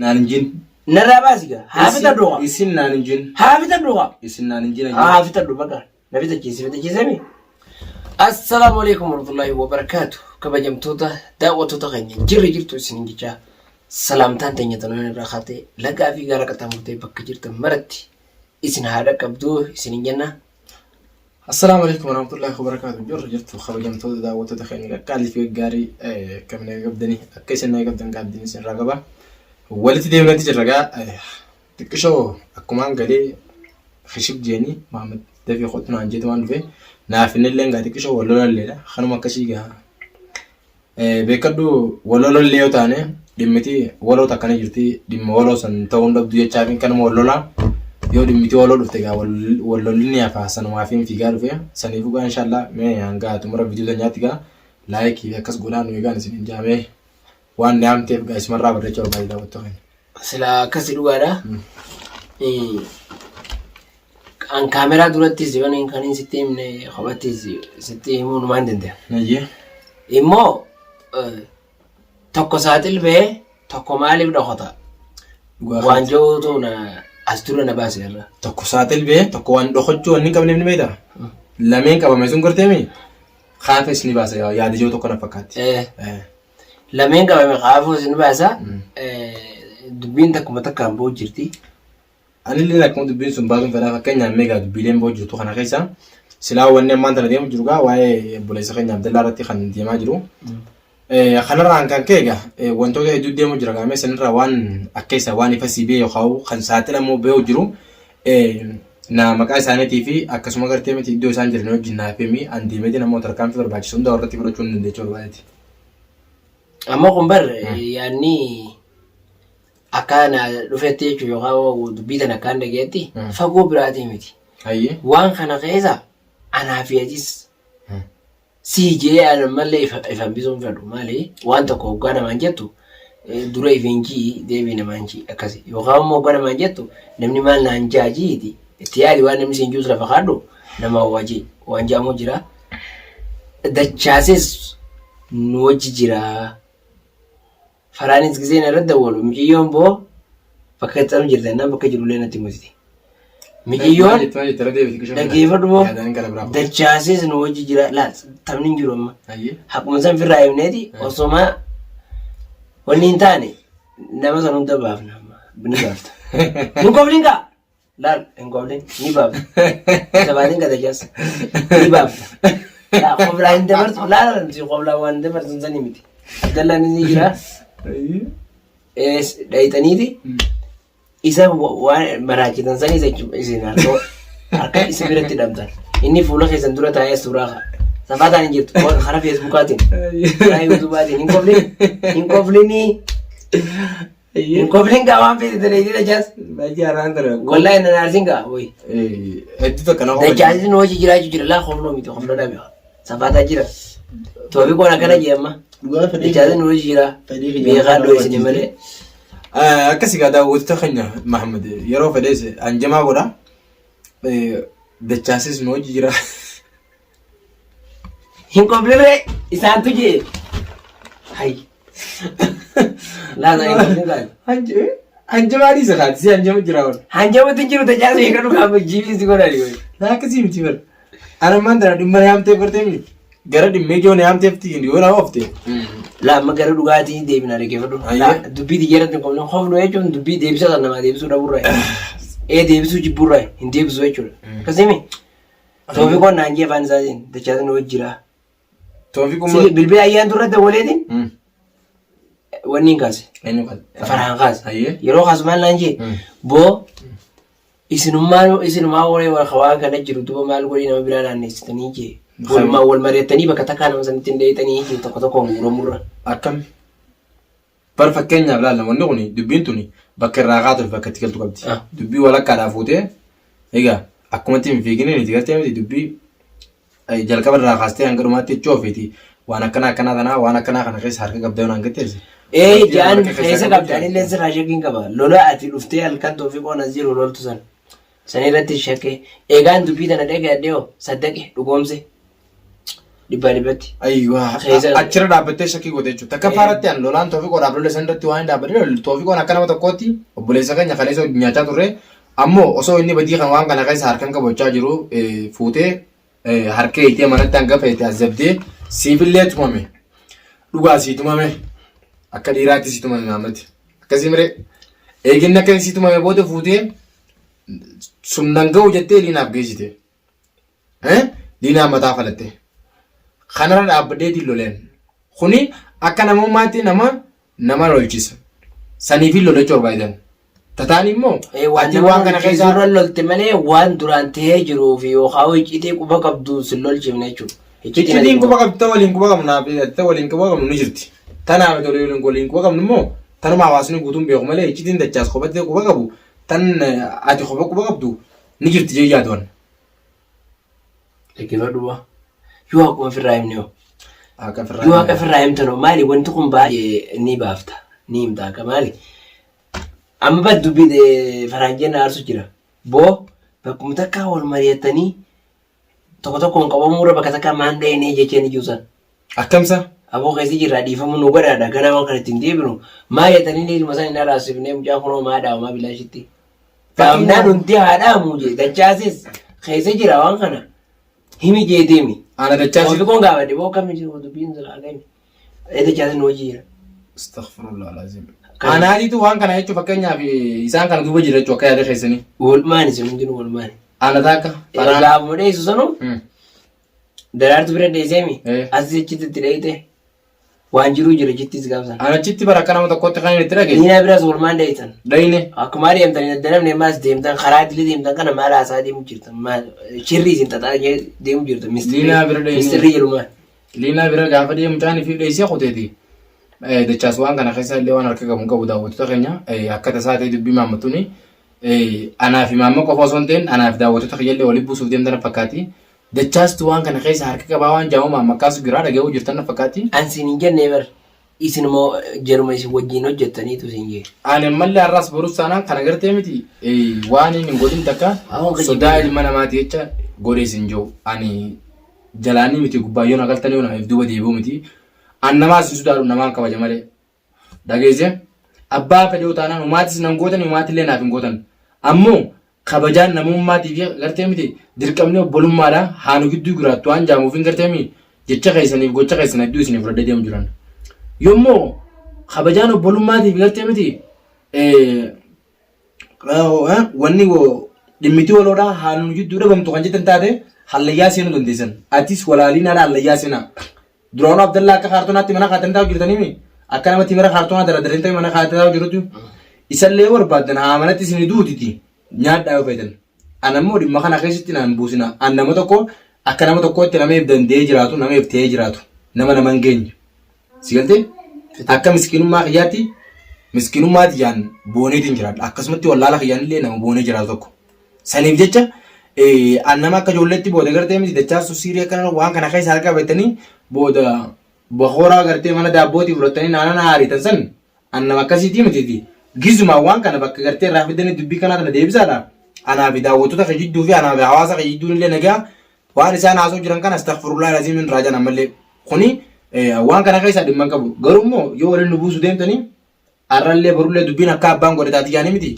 Naninjin. Narabasiga. Hafita doa. Isin naninjin. Hafita doa. Isin naninjin. Hafita doa baga. Nabita kisi mi. Assalamu alaikum warahmatullahi wabarakatuh. Kabajamtoota daawwattoota keenya jirtu isin jechaa salaamtaan teenya tanaan irraa kaatee lagaa fi gaara qaxxaamurtee bakka jirtan maratti isin haadha qabduu isin jenna. Assalamu alaikum warahmatullahi wabarakatuh. Jirtu kabajamtoota daawwattoota keenya qaalli fi gaarii kamina qabdanii akka isin qabdan qabdanii isin ragaba. Walitti deemnatti jirragaa xiqqishoo akkumaan galee khishib jeeni Muhammad dafii qotunaan jeetu waan dhufe naaf innillee ngaa xiqqishoo wallolalleedha kanuma akkasii gaa beekadhu wallolallee yoo taane dhimmiti waloo takkana jirti dhimma waloo san ta'uun dhabdu jechaa fi kanuma wallolaa yoo dhimmiti waloo dhufte gaa wallolli hafaa sanumaa fi fiigaa dhufe saniifuu gaa inshaallah mee hanga xumura viidiyoo nyaatti gaa laayikii akkas godhaan nuyi gaan isin jaamee waan naamteef gaa ismarraa barreechuu barbaade daawwattoota keenya. Sila akkasii dhugaadha. An kaameraa durattis yoo inni kan sitti himne qabattis sitti himuu numaan danda'a. Nayyee. Immoo tokko saaxil bee tokko maaliif dhokota? Waan jiruutu as dura na baase irra. Tokko saaxil bee tokko waan dhokochuu waan hin qabneef ni beektaa? Lameen qabame sun gorteemi? Kaafes ni baasa yaada jiru tokko na fakkaatti. Lameen qabame kaafus ni baasa. Dubbiin takkuma takkaan boo jirti. Anillee akkuma dubbiin sun baasuun fedhaa fakkeenyaaf meegaa dubbiileen boo jirtu kana keessa silaa wanni ammaan tana deemu jiru gaa waa'ee obboleessa keenya Abdallaa irratti kan deemaa jiru. Kanarraan kan ka'e gaa wantoota hedduu deemu jira gaamee sanirraa waan akka isa waan ifa siibee yookaan kan saaxilamoo beeku jiru na maqaa isaaniitii fi akkasuma gartee miti iddoo isaan jiran wajjin naafeemi an deemee namoota tarkaanfii barbaachisu hunda warratti fudhachuu hin dandeechuu barbaadeeti. Amma kun bar yaadni akkana dhufetti jechuun yookaan dubbii tana akkaan dhageetti fagoo biraatii miti. Waan kana keessa anaa fi ajis si jee malee ifan bisuun fedhu malee waan tokko hoggaa namaan jettu dura ifeenjii deebii namaan jii akkasi yookaan immoo hoggaa namaan jettu namni maal naan jaajiiti itti yaadi waan namni siin juutu lafa kaadhu nama wajji waan jaamu jira. Dachaasis nu wajji jira. Faraanis giseen irratti dawwalu mijiyyoon boo bakka itti jirtan nama bakka jirullee natti mutiti. Mijiyyoon dhaggeeffadhu boo dachaasis nu wajji jira laal taphni hin jiru amma. Hakkuma san firraa himneeti osoma wanni hin taane nama san hunda baafna ni baafta. Hin kooflin kaa laal hin kooflin ni baafta. Sabaatiin ka dachaas ni baafta. Kooflaa hin dabarsu laal kooflaa waan dabarsu sani miti. Abdallaan ni jira. Dhayitaniiti isa waan maraachitan sanii isin harka isa biratti dhabdan inni fuula keessan dura taa'ee suuraa safaataan hin jirtu karaa feesbuukaatiin karaa yuutuubaatiin hin kooflin gaa waan feesite dheedhii dachaas wallaahi nan aarsin gaa woyi dachaasin hojii jiraachuu jira laa koofloo miti koofloo dhabe safaataa jira toofi koon akkana jeemma. Dachaasin hojii jira beekaa dhoo isin malee. Akkasii gaa daawwattoota keenya Mahammad yeroo fedhees anjamaa godha. Dachaasis nu hojii jira. Hin kooflirree isaantu jee. Hayi. Laata hin kooflirree. Anjamaa dhiisa kaati si anjama jira wal. Anjamatti jiru dachaasuu eegalu qaama jiibisi godhani. Akkasii miti bar. Anammaan dara dhimma yaamtee bartee miti. Gara dhimmee ijoon yaamteefti yoo naa oofte. Laamma gara dhugaatii deebina dhaggeeffadhu. Dubbii xiyyeerratti hin qabne hofnu jechuun dubbii deebisa kan namaa deebisuu dhabuurraa. Deebisuu jibbuurraa hin deebisu jechuudha. Akkasimi Toofiq qoon naan jee afaan isaatiin dachaatiin hojii jira. Toofiq bilbila ayyaan turratti waleetiin wanni hin kaase. Faraan kaase. Yeroo kaasu maal naan jee boo isinumaa waan kana jiru duuba maal godhii nama biraa naanneessitanii jee. Wal mari'attanii bakka takkaa nama sanitti hin dheeyitanii tokko tokko murmurra. Akkam bar fakkeenyaaf laalla wanni kuni dubbiin tuni bakka irraa kaatuuf bakka itti galtu qabdi. Dubbii walakkaadhaa fuutee egaa akkumatti hin fiigine itti galtee miti dubbii jalqaba irraa kaastee hanga dhumaatti jechuu ofiiti waan akkanaa tanaa waan akkanaa kana keessa harka qabdee waan gatteessi. Jaan keessa qabdaan illee sirraa shakkiin qaba. Lola ati dhuftee halkan Toofiq qoon as jiru loltu san. San irratti shakkee eegaan dubbii tana dhagaadhee saddaqe dhugoomse. Dibatti. Ayyuhaa. Achirra dhaabbattee shakkii goote jechuudha. Takka faaratti aan lolaan Toofiqoo dhaabbilee san irratti waan dhaabbatee Toofiqoon akka nama tokkootti obboleessa keenya kaleessa nyaachaa turre ammoo osoo inni badii kan waan kana keessa harkaan qabachaa jiru fuutee harkee itee manatti hanga feete azabdee siifillee tumame. Dhugaa sii tumame. Akka dhiiraatti sii tumame Maamatti. Akkasii miree eeginni akka sii tumame booda fuutee sumnan ga'u jettee diinaaf geessite. Diinaa mataa falatte. Kanarra dhaabbadeetiin loleen. Kuni akka namummaatti nama lolchisa. Saniifin lolachuu barbaadan. Tataan immoo ati waan kana keessa irra lolte malee waan duraan ta'ee jiruuf yookaan icciitii quba qabdu sin lolchifne jechuudha. Icciitiin quba qabdu waliin quba qabnu naaf waliin quba qabnu ni jirti. Tanaaf waliin quba qabnu immoo tanuma hawaasni guutuun beeku malee icciitiin dachaas qofattee quba qabu tan ati qofa quba qabdu ni jirti jee yaaduun. Eegala duwwaa. Yoo akkuma ofirraa himne yoo. Yoo akka ofirraa himtanoo maali wanti kun baay'ee ni baafta ni himta akka maali. Amma bad dubbii faranjeen aarsu jira. Boo bakkuma takkaa wal mari'attanii tokko tokkoon qabamuura bakka takkaa maan dha'inee jecheen ijuusan. Akkamsa? Aboo keessi jirraa dhiifamu nu godhaadha ganaa waan kana ittiin deebinu maa yettanii ilma sana hin araasifnee mucaa kunoo maa dhaawamaa bilaashitti. Faamnaa dhuntii haa dhaamu jee dachaasis keessa jira waan kana himi jee deemi. Ana dachaasi. Toofiqoon gaafadhe boo kammi jiru dubbiin jira adeemi. Dachaasin hojii jira. Astaghfirullah lazim. Anaatiitu waan kana jechuun fakkeenyaaf isaan kana duuba jira jechuun akka yaada keessanii. Walmaani isin hundinuu walmaani. Ana taakka. Gaafuma dheessu sanuu daraartu bira dheeseemi as jechitti itti dheeyite waan jiruu jira jittis gaafsan. Anachitti bara akka nama tokkotti kan itti dhage. Diinaa biras walmaan dheeytan. Dhayne. Akkuma deemtan daddarabne maas deemtan karaa idilee deemtan kana maal haasaa deemu jirtan maal shirrii isin xaxaa deemu jirtan Liinaa bira dhayne. mistirrii jedhumaan. Liinaa bira gaafa deemu taani fi dheessee qoteeti. Dachaas waan kana keessa illee waan harka qabu daawwattoota keenya akka tasaa ta'e dubbii maammattuuni anaa fi maamma qofa osoo hin ta'in anaa fi daawwattoota keenya illee waliin buusuuf deemtan fakkaati. Dachaastu waan kana keessa harka qabaa waan jaamu maamma akkaasu giraa dhaga'uu jirtan fakkaati. Ansiin hin jennee bar isin immoo jaruma isin wajjin hojjettaniitu isin jee. Ani ammallee har'aas borus taanaan kan agartee miti waan hin godhin takka sodaa ilma namaati jecha godhee isin jiru. Ani jalaanii miti gubbaayyoon agaltanii onaaf duuba deebi'u miti. Annamaa si sodaadhu namaan kabaja malee. Dhageesse abbaa fedhii taanaan umaatis nan gootan umaatillee naaf hin gootan. Ammoo kabajaan namummaatiif gartee miti dirqamni obbolummaadha haanu gidduu jiraattu waan jaamuuf hin gartee miti jecha keessaniif gocha keessan hedduu isiniif fudhadhee deemu jiran. Yommuu kabajaan obbolummaatiif gartee miti wanni dhimmitii waloodhaa haanu gidduu dhabamtu kan jettan taate hallayyaa seenuu dandeessan. Atis walaaliinaadha hallayyaa seenaa. Duraan Abdallaa akka kaartoonaatti mana kaatan taa'u jirtanii akka namatti mara kaartoonaa daradareen ta'e mana kaatan taa'u jirutu isallee barbaadan haa manatti isin duutiti nyaadhaa yoo fayyadaman. Anammoo dhimma kana keessatti naan buusina. An nama tokko akka nama tokkootti nameef danda'ee jiraatu nameef ta'ee jiraatu nama hin geenye. Si galtee akka miskiinummaa kiyyaatti miskiinummaatti yaan booneetiin jiraadha. Akkasumatti wallaala kiyyaan illee nama boonee jiraatu tokko. Saniif jecha an nama akka ijoolleetti booda gartee miti dachaasu siirii akkana waan kana keessa harka qabatanii booda bakooraa gartee mana daabbootii fudhatanii naannoo haariitan san annama akkasiitii mitiiti. Gizuma waan kana bakka gartee irraa fidanii dubbii kanaa kana deebisaadha. Anaa fi daawwattoota kan jidduu fi anaa fi hawaasa kan jidduu illee nagaa waan isaan haasoo jiran kana astaghfirullah lazim min raajaan ammallee kuni waan kana keessaa dhimma qabu. Garuu immoo yoo waliin nu buusu deemtanii har'allee barullee dubbiin akka abbaan godhataati yaani miti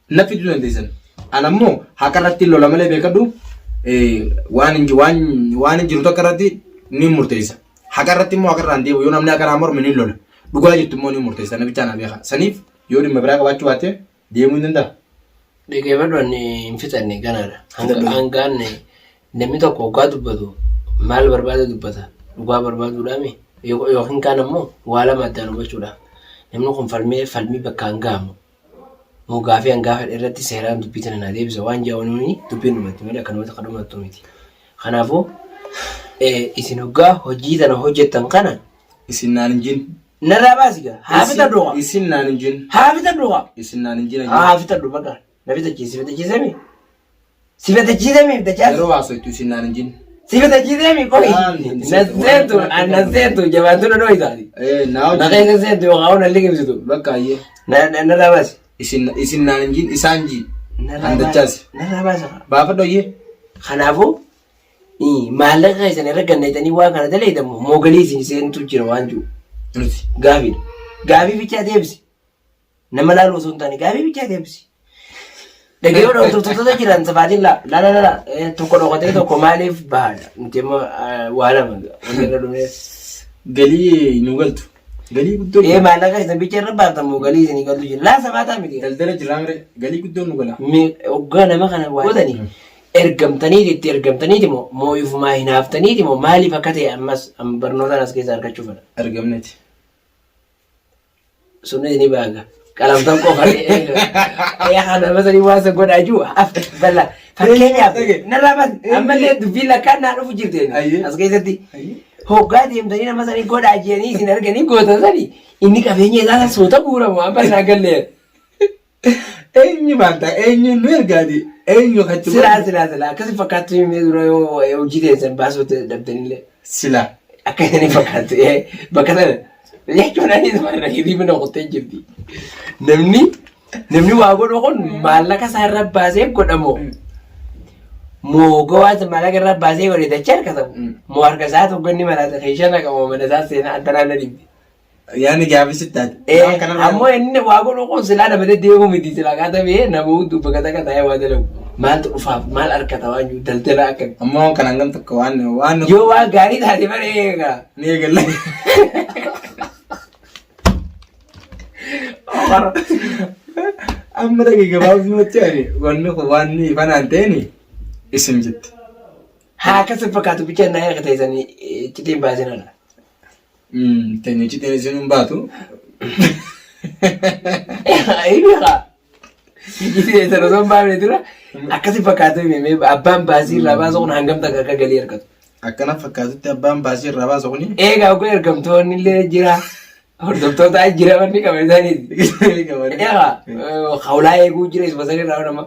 naffi duu dandeessan. Anammoo haqa irratti lola malee beekadhu waan hin jiru tokko irratti ni murteessa. Haqa irratti immoo haqa irraan deebi'u yoo namni haqa irraa morme ni lola. Dhugaa jettu immoo ni murteessa namicha ana beeka. Saniif yoo dhimma biraa qabaachuu baatte deemuu hin danda'a. Dhaggeeffattoonni hin fixanne ganaadha. Hangaan namni tokko waggaa dubbatu maal barbaade dubbata dhugaa barbaaduudhaami yookiin kaan ammoo waa lama addaan hubachuudhaaf. Namni kun falmii bakka hangaamu. Mugaa fi hangaafa irratti seeraan dubbii tana naa deebisa waan jaawanii dubbiin dhumatti malee akkanumatti kan dhumattu miti. Kanaafuu isin hoggaa hojii tana hojjettan kana isin naan hin jin. Narraa baasiga haafita dhuga. Isin naan hin jin. Haafita dhuga. Isin naan hin jin. Haafita dhuga kan. Sifatachiisemi. Sifatachiisemi bitachaas. Yeroo haasoftu isin naan hin jin. Sifatachiisemi qofi. Naseetu jabaatu na dhoo isaati. Naqeessa seetu yookaan ona liqimsitu. Bakka ayyee. Narraa baasi. Isin naan hin isaan ji. Andachaas. Narraa baasa. Baafa dhoyyee. Kanaafuu maallaqa isin irra ganneetanii waa kana daleedamu moogalii isin seentu jira waan jiru. Gaafii. Gaafii bichaa deebisi. Nama laaluu osoo hin taane gaafii bichaa deebisi. Dhagayoo dhoktortoota jiran safaatiin la tokko dhokatee tokko maaliif bahaadha. Nuti immoo waa lama wanti irra dhumee. Galii nu galtu. Galii guddoo. Maallaqa isin bicha irra baatamu galii isin galtu jira. Laa sabaataa miti. Daldala jiraamre galii guddoo nu gala. Hoggaa nama kana waa godhanii ergamtaniiti moo mooyufumaa hin haaftaniiti moo maaliif akka ta'e ammas barnootaan as keessa argachuufadha. Argamneeti. Sunni ni baaga. Qalamtan qofa yaa nama sanii waan isa godhaa jiru bala fakkeenyaaf narraa ammallee dubbii lakkaan naa dhufu jirteen as keessatti hoggaa deemtanii nama sanii godhaa jiranii isin arganii goota sanii inni qabeenya isaa soota guuramu amma isaa gallee. Eenyu maanta eenyu nu ergaati eenyu kachu. Silaa akkasii fakkaattu himee dura yoo hojii teessan baasuutti dhabdanillee. Silaa. Akka isanii fakkaattu bakka sana. Jechuun ani mana hirribina qottee jirti. Namni waa godhu kun maallaqa isaa irra baasee godhamu. Moogaa waan maallaqa irra baasee godhe dachee harkatamu. Moo harka isaa tokko inni mana keessa naqamu mana isaa seenaa adda naannoo dhibbi. Yaani gaafisittaati. Ammoo inni waa godhu kun silaa namatee deemu miti silaa kaatamee namoota bakka takka taa'ee waa dalagu. Maaltu dhufaaf maal harkata waan jiru daldala akka. Ammoo kan hangam tokko waan. Yoo waan gaarii taate malee eegaa. Ni eegalla. Amma dhaqee gabaabumatti ani waan fanaan ta'een isin jette. Haa akkasii fakkaatu bicha naa akka ta'isanii citiin baasinadha. Teenye citiin isin hin baatu. Eegaa. Citiin isa osoo hin baafne dura akkasii fakkaatu himee abbaan baasii irraa baasu kun hangam takka akka galii argatu. Akkana fakkaatutti abbaan baasii irraa baasu kuni. Eegaa kun ergamtoonni illee jira. Hordoftoota jira wanni qaban isaaniiti. Hawlaa eeguu jira isuma sanii irraa nama.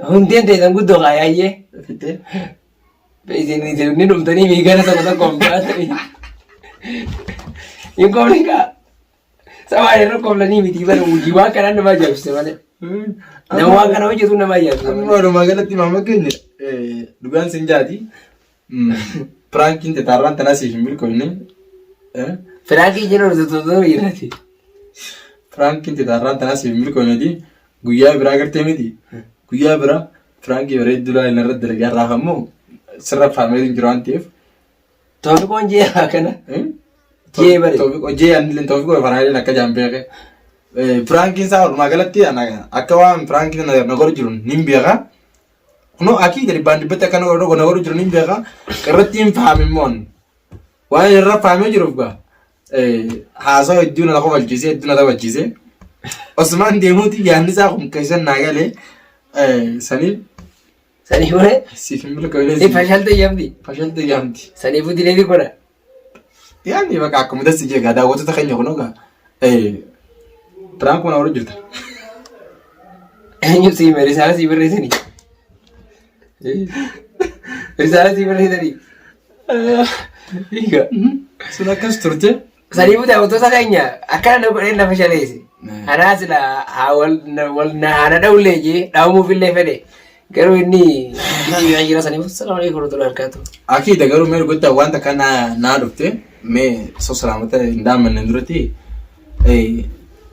Hundeen ta'e san guddoo kaayaayee. Isin dhumtanii miigana tokko tokko baatanii. Hin koomne kaa. Sabaa irra koomlanii miti bara hojii waan kanaan nama ajaa'ibsiise malee. Nama waan kana hojjetu nama ajaa'ibsiise. Walumaa galatti maama keenya dhugaan sin jaati. Piraankiin xixaarraan tanaa siif hin milkoofne. Firaankiin jennu hojjettoota irratti. Piraankiin xixaarraan tanaa siif hin milkoofne guyyaa biraa gartee miti. Guyyaa biraa firaankii bareedduu laalaan irratti dalagaa raafamu sirra faameetiin jiru waan ta'eef. Toofiqoon jee akkana. Jee bare. Jee anillee toofiqoo fanaayleen akka jaambeeke. Firaankiin isaa walumaa galatti akka waan firaankiin na godhu jiru nin beeka. Kunoo akii gadi baandibbatti akka na godhu jiru nin beeka. Irratti hin faamimmoon. Waan irra faamee jiruuf gaa. Haasawaa hedduu na lafa balchiisee hedduu na taphachiisee. Osmaan deemuuti yaadni isaa kun keessan naa galee. Saniif. Saniif malee. Siif hin milkoofne. Fashaltee yaamti. Fashaltee yaamti. Saniifuu dileetii godha. Yaani bakka akkuma dassi jeegaa daawwattoota keenya kunoo gaa. Piraank mana warra jirta. Eenyu siime risaala sii barreessanii. Risaala sii barreessanii. Hiika. Sun akkas turte. Saniifuu daawwattoota keenya akkana na godhee na fashaleesse. Anaa sila haana dhawullee jee dhaawumuufillee fedhe. Garuu inni jira saniif salaam alaikum warahmatullahi wabarakatuh. Akiida garuu mee guddaa wanta kana naa dhufte mee salaamata hin daamanne duratti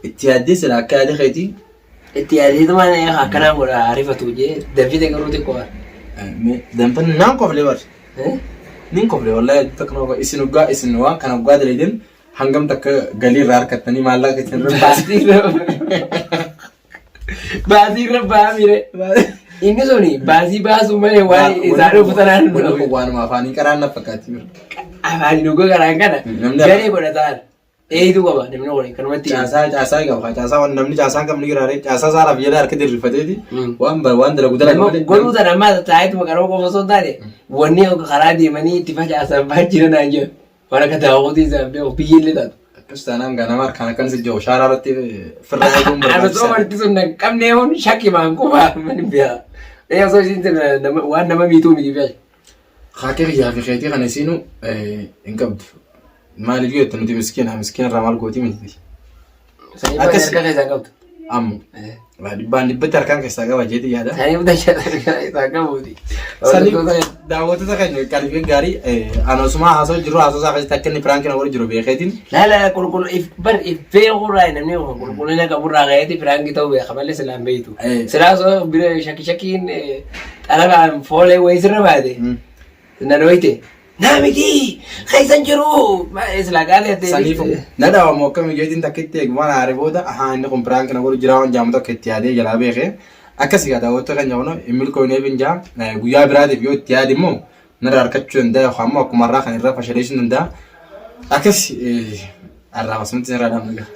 itti yaaddee sila akka yaada keetii. Itti yaaddee malee akkanaan godha arifatu jee danfite garuu xiqqoo. Danfan naan koflee bar. Nin koflee wallahi takka isin waan kana dhugaa daleedin hangam takka galii irraa harkattanii maallaqa isin baasii irra ba'aa mire. Inni suni baasii baasuu malee waan isaan uffatanaan dhufu. Waanuma afaanii qaraan na fakkaatti. Afaanii dhugaa qaraan kana garee godhataan eeyituu qaba namni kun kanumatti. Caasaa qaba caasaa waan namni caasaa qabni giraaree caasaa saaraaf jedhaa harka dirrifateeti waan dalagu dalagu. Godhuu sana ammaa taa'eetu maqaroo qofa osoo hin taane wanni karaa deemanii itti facaasan baachira naan jedhu. Waan akka daawwatii isaan beeku biyyillee taatu. Akkas taanaan ganama harkaan akkan si jiru shaaraa irratti firraa eeguun barbaachisa. Ana soo wanti sun hin qabnee hun shakki maan qubaa mani biyaa. Osoo isin waan nama miituu miti biyaa. Haakee kiyyaa fi keetii kana isiinu hin qabdu. Maaliif yoo nuti miskiina irraa maal gooti miti. Akkas harka keessaa qabdu. Ammu. Dhibbaan dhibbatti harkaan keessaa qaba jeeti yaada. Sanii buta isaa qabuuti. Sanii daawwattoota keenya qalbii gaarii anosuma haasoo jiru haasoo isaa keessatti akka inni firaankiin waliin jiru beekeetiin. Laala qulqullu iffee qurraa namni qulqullina qaburraa ka'eeti firaankii ta'uu beeka malee silaan beeytu. Silaa osoo bira shakkiin xalagaan foolee wayii sirra baate. Na dhoyte. Namiti keessan jiru silaa gaafate. Saniifu na dhaawamu akka mijeetiin takkitti eegumaan haaree booda inni kun firaankiin waliin jira waan jaamu tokko itti yaadee jalaa beekee. Akkasii gaa daawwattoota keenya kun milkoonee binjaa guyyaa biraatiif yoo itti yaade immoo narra harkachuu danda'a yookaan immoo akkuma irraa kan irraa fashaleessuu danda'a. Akkasii arraa masuutti irraa dhaabna.